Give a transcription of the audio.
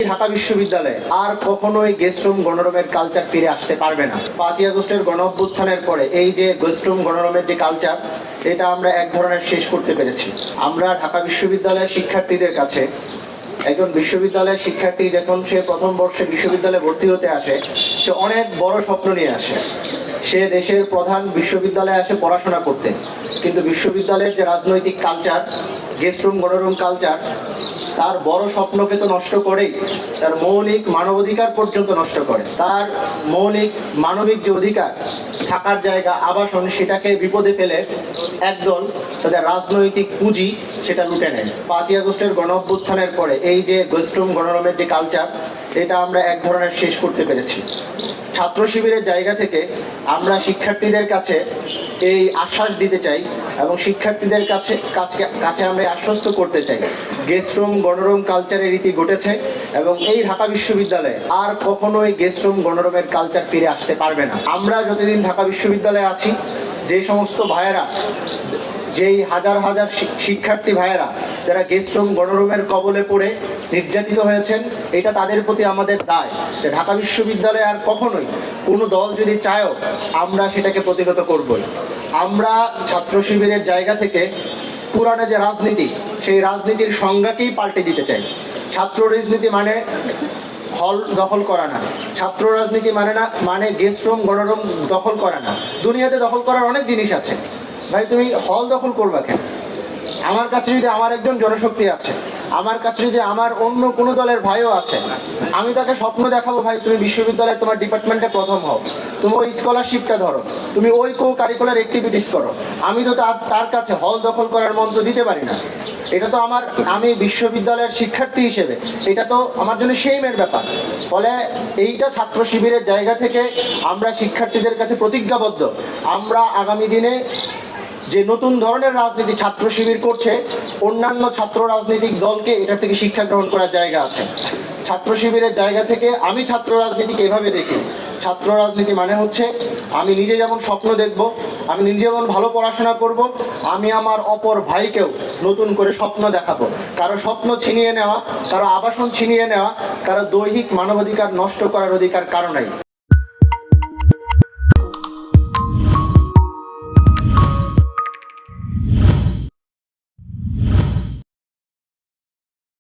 ঢাকা বিশ্ববিদ্যালয়ে আর কখনোই guest room গণরুমের culture ফিরে আসতে পারবে না। 5ই আগস্টের গণ অভ্যুত্থানের পরে এই যে গেস্ট রুম গণরুমের যে কালচার, এটা আমরা এক ধরনের শেষ করতে পেরেছি। আমরা ঢাকা বিশ্ববিদ্যালয়ের শিক্ষার্থীদের কাছে, একজন বিশ্ববিদ্যালয়ের শিক্ষার্থী যখন সে প্রথম বর্ষে বিশ্ববিদ্যালয়ে ভর্তি হতে আসে, সে অনেক বড় স্বপ্ন নিয়ে আসে। সে দেশের প্রধান বিশ্ববিদ্যালয়ে আসে পড়াশোনা করতে, কিন্তু বিশ্ববিদ্যালয়ের যে রাজনৈতিক কালচার, গেস্ট রুম গণরুম কালচার, তার বড় স্বপ্নকে তো নষ্ট করেই তার মৌলিক মানবাধিকার পর্যন্ত নষ্ট করে। তার মৌলিক মানবিক যে অধিকার, থাকার জায়গা, আবাসন, সেটাকে বিপদে ফেলে একদল তাদের রাজনৈতিক পুঁজি সেটা লুটে নেয়। 5ই আগস্টের গণ অভ্যুত্থানের পরে এই যে গেস্ট রুম গণরুমের যে কালচার, এটা আমরা এক ধরনের শেষ করতে পেরেছি। ছাত্র শিবিরের জায়গা থেকে আমরা শিক্ষার্থীদের কাছে এই আশ্বাস দিতে চাই এবং শিক্ষার্থীদের কাছে আমরা আশ্বস্ত করতে চাই, গেস্ট রুম গণরুম কালচারের রীতি ঘটেছে এবং এই ঢাকা বিশ্ববিদ্যালয়ে আর কখনোই গেস্ট রুম গণরুমের কালচার ফিরে আসতে পারবে না। আমরা যতদিন ঢাকা বিশ্ববিদ্যালয়ে আছি, যে সমস্ত ভাইয়েরা, যেই হাজার হাজার শিক্ষার্থী ভাইয়েরা যারা গেস্ট রুম গণরুমের কবলে পড়ে নির্যাতিত হয়েছেন, এটা তাদের প্রতি আমাদের দায় যে ঢাকা বিশ্ববিদ্যালয়ে আর কখনোই কোনো দল যদি চায়ও, আমরা সেটাকে প্রতিহত করবই। আমরা ছাত্র শিবিরের জায়গা থেকে পুরানো যে রাজনীতি, সেই রাজনীতির সংজ্ঞাকেই পাল্টে দিতে চাই। ছাত্র রাজনীতি মানে হল দখল করা না, ছাত্র রাজনীতি মানে গেস্ট রুম গণরুম দখল করা না। দুনিয়াতে দখল করার অনেক জিনিস আছে ভাই, তুমি হল দখল করবা কেন? আমার কাছে যদি আমার একজন জনশক্তি আছে, আমার কাছে যদি আমার অন্য কোনো দলের ভাইও আছে, আমি তাকে স্বপ্ন দেখাবো, ভাই তুমি বিশ্ববিদ্যালয়ে তোমার ডিপার্টমেন্টে প্রথম হও, তুমি ওই স্কলারশিপটা ধরো, তুমি ওই কারিকুলার অ্যাক্টিভিটিস করো। আমি তো তার কাছে হল দখল করার মন্ত্র দিতে পারি না। এটা তো আমি বিশ্ববিদ্যালয়ের শিক্ষার্থী হিসেবে এটা তো আমার জন্য সেইমের ব্যাপার। ফলে এইটা ছাত্র শিবিরের জায়গা থেকে আমরা শিক্ষার্থীদের কাছে প্রতিজ্ঞাবদ্ধ, আমরা আগামী দিনে যে নতুন ধরনের রাজনীতি ছাত্র শিবির করছে, অন্যান্য ছাত্র রাজনৈতিক দলকে এটার থেকে শিক্ষা গ্রহণ করার জায়গা আছে। ছাত্র শিবিরের জায়গা থেকে আমি ছাত্র রাজনীতিকে এভাবে দেখি, ছাত্র রাজনীতি মানে হচ্ছে আমি নিজে যেমন স্বপ্ন দেখব, আমি নিজে যেমন ভালো পড়াশোনা করব, আমি আমার অপর ভাইকেও নতুন করে স্বপ্ন দেখাবো। কারো স্বপ্ন ছিনিয়ে নেওয়া, কারো আবাসন ছিনিয়ে নেওয়া, কারো দৈহিক মানবাধিকার নষ্ট করার অধিকার কারো নাই।